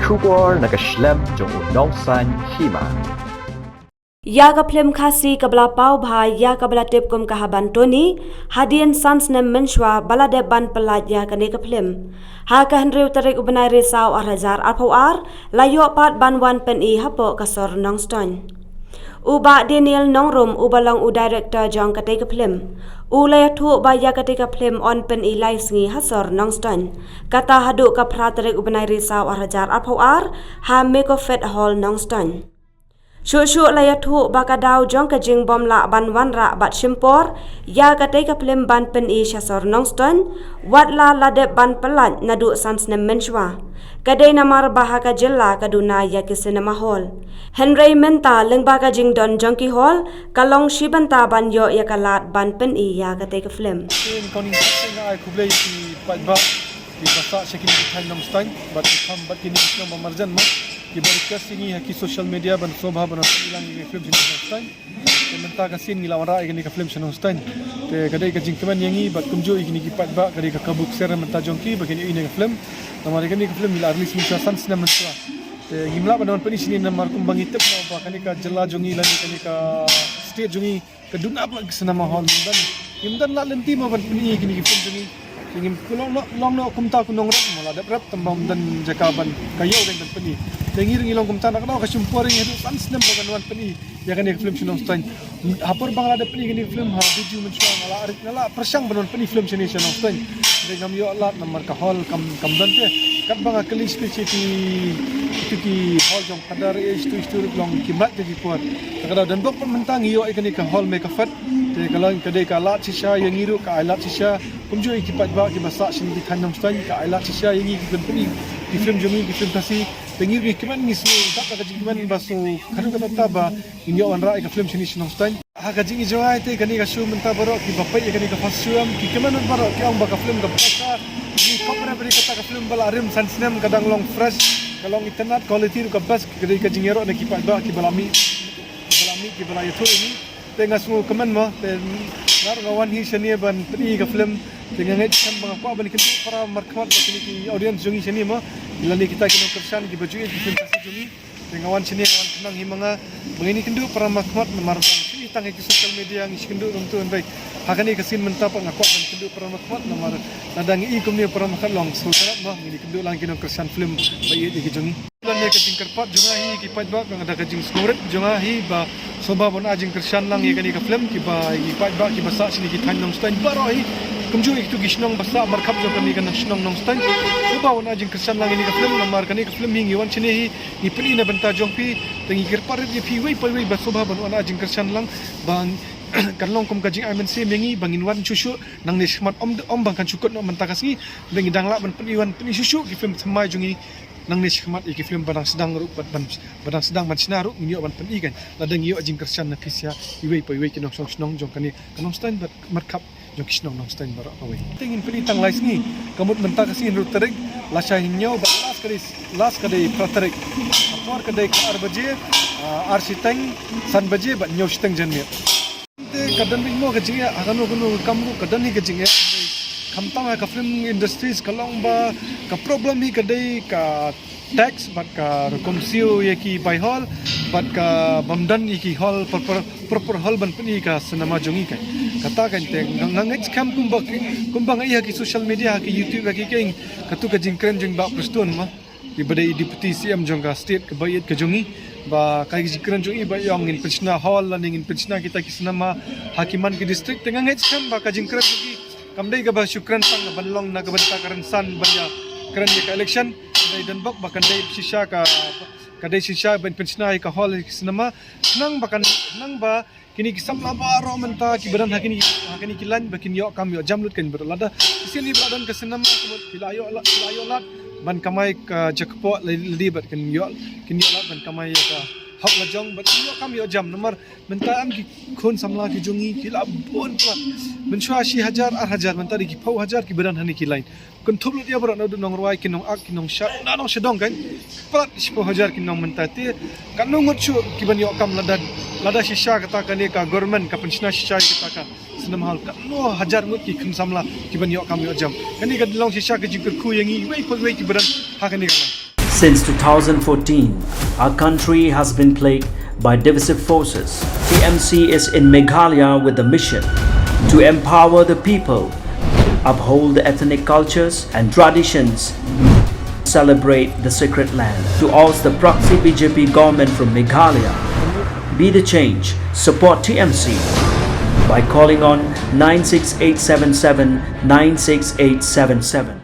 Shukor nakaslem jong unong san hima. Ya ka film khasi kabla pau bhai ya kabla tep kum kahaban toni hadian sans nem menshwa balade ban pelat ya kane ka film ha ka henreu tarik ubenai resau arhajar arpawar layo pat ban wan pen I hapo kasor nong ston uba Daniel nongrum ubalong u director jong kate ka film u lay thu ba ya kate ka film on pen I live ngi hasor nong ston kata hadu ka phra tarik ubenai resau arhajar arpawar ha make of fet hall nong ston Shushu laya thu baka daw jong ka jing bom la ban wan ra bat shimpor ya ka te ka film ban pen I shasor nongston wat la lade ban pelat nadu sans nem menshwa kadai namar baha ka jilla kaduna ya ki cinema hall Henry menta lengba ka jing don jongki hall kalong shibanta ban yo ya kalat ban pen I ya ka te ka film Koning na ay kublay si palba di basa siya kinikitan ng stan but ikam bat kinikitan ng mamarjan mo Ibarikas ini haki social media ban sobha ban ilang film sini hostan. Menta kasin ngila wara igani ka film sini hostan. Te kadai ka jingkaman yangi bat kumjo igani ki pat ba kadai ka kabuk ser menta jongki bagini ini ka film. Namar igani ka film ila arlis mucha sans na menta. Te ngimla ban pani sini namar kumbang itep na ba kani ka jela jongi lani kani ka state jongi kaduna ba cinema hall dan. Imdan la lenti ma ban pani igani ki film jongi. Ingin kulong no kumta kunong rap mula dapat tambang dan jakaban kayo dan pani. Dengar ngilong kumta nak tahu kasumpor ini itu sans nem bagan wan pani. Ya kan film sinong stain. Hapor bangla ada pani ini film ha biju mencuang ala arit nala persang banon pani film sini sinong stain. Dengan yo Allah nomor ka hall kam dan te kat banga kali spesifik itu ki hall jong kadar istu long kimat jadi puat. Kadar dan bok mentang yo ikani ka hall make fat. Te kalau kadai ka lat sisa yang ngiru ka alat sisa kumjo ikipat ba ki masak sini di tanam stain ka alat sisa yang ngi ki film jongi ki film kasi tengir ki kiman ngi so tak ka kiman baso kadu kata taba inyo wan ra ka film sini sinong stain ha ka jingi jongai te kani ka show menta baro ki bapai kani ka fasuam ki kiman baro ki ang ba ka film ka pasa ni kopra beri kata ka film bala rim sansnem kadang long fresh kalong internet quality ka bas ki ka jingero na ki pa ba ki balami ki bala yato ini tengah semua kemen mah dan ngawan hi seni ban tri ka film dengan ngait kan bang apa ban kintu para markmat kini ki audience jongi seni mah lani kita kini kersan ki baju ki film kasi jongi dengan ngawan seni ngawan kenang hi manga mengini kintu para markmat namar bang tang ki social media ngi kintu tu baik hakani kasin mentap ngakwa ban kintu para markmat namar nadang I kumni para markmat long so sarap mah ngini kintu lang kini kersan film bayi ki jongi lani ka tingkar pat jonga hi ki pat ba ngada ka jing snoret jonga hi ba soba bon ajing kersan lang ye kani ka film ki ba i pat ba ki basa sini ki than nong stain baro hi kumju ik tu gisnong basa markhap jo kani kan snong nong stain soba bon ajing kersan lang ini ka film namar kani ka film hingi wan chini hi ni pili na banta jong pi tengi kirpar ye pi wei pai wei ba soba bon ajing kersan lang bang kanlong kum kajing amen se mengi bangin wan chuchu nang ni smat om bang kan chukot no mantakasi bengi dangla ban pili wan pili chuchu ki film semai jongi nang ni khmat iki film badang sedang ru badang sedang man sinaru ngiyo ban pen ikan ladang ngiyo ajing kersan na fisya iwei pai wei kinong snong jong kani kanong stain bat markap jong kisnong nong stain bara awei tingin peli tang lais ni kamut menta kasi ru tarik lasha hinyo ba las kadai pratarik apor kadai ka arbaje arsiteng san baje ba nyo steng janne te kadan bi mo kajing ya agano kamu kadan hi kajing ya kamtang ka film industries kalong ba ka problem hi kadai ka tax bat ka komsio ye ki by hall bat ka bamdan ye ki hall proper hall ban pani ka cinema jongi kai kata kan te ngangit kam kumbang ai ki social media ki youtube ki king katu ka jingkren jing ba prestun ma di badai deputy cm jongga state ka bayat ka jongi ba kai jingkren jongi ba yong in penchna hall laning in penchna kita ki cinema hakiman ki district tengangit kam ba ka jingkren ki kamdai ka ba syukran pang banlong na kabanta karan san banya karan ka election dai dan bak bakan dai sisha ka kadai sisha ban penchna ka hall cinema nang ba kini kisam laba ro menta ki badan hakini kilan bakin yo kam yo jamlut kan berlada sini badan ke cinema kumut kilayo lat ban kamai ka jakpo lidi bat kan yo lat ban kamai ka hak lajong bat yo kam yo jam nomor menta am ki khon samla ki jongi kila bon plat menshwa shi hajar menta di ki pau hajar ki badan hani ki lain kun thoblut ya bro nadu nong rwai ki nong ak ki nong shat na nong sedong kan plat shi pau hajar ki nong menta ti kan nong chu ki ban yo kam lada shisha kata kan ka government ka pensiona shisha kata ka senam hal kan no hajar ngut ki khun samla ki ban yo kam yo jam kan ni ka long shisha ki jikr khu yangi wei ki badan ha kan ni kan Since 2014, our country has been plagued by divisive forces. TMC is in Meghalaya with the mission to empower the people, uphold the ethnic cultures and traditions, celebrate the sacred land. To oust the proxy BJP government from Meghalaya, be the change, support TMC by calling on 96877 96877.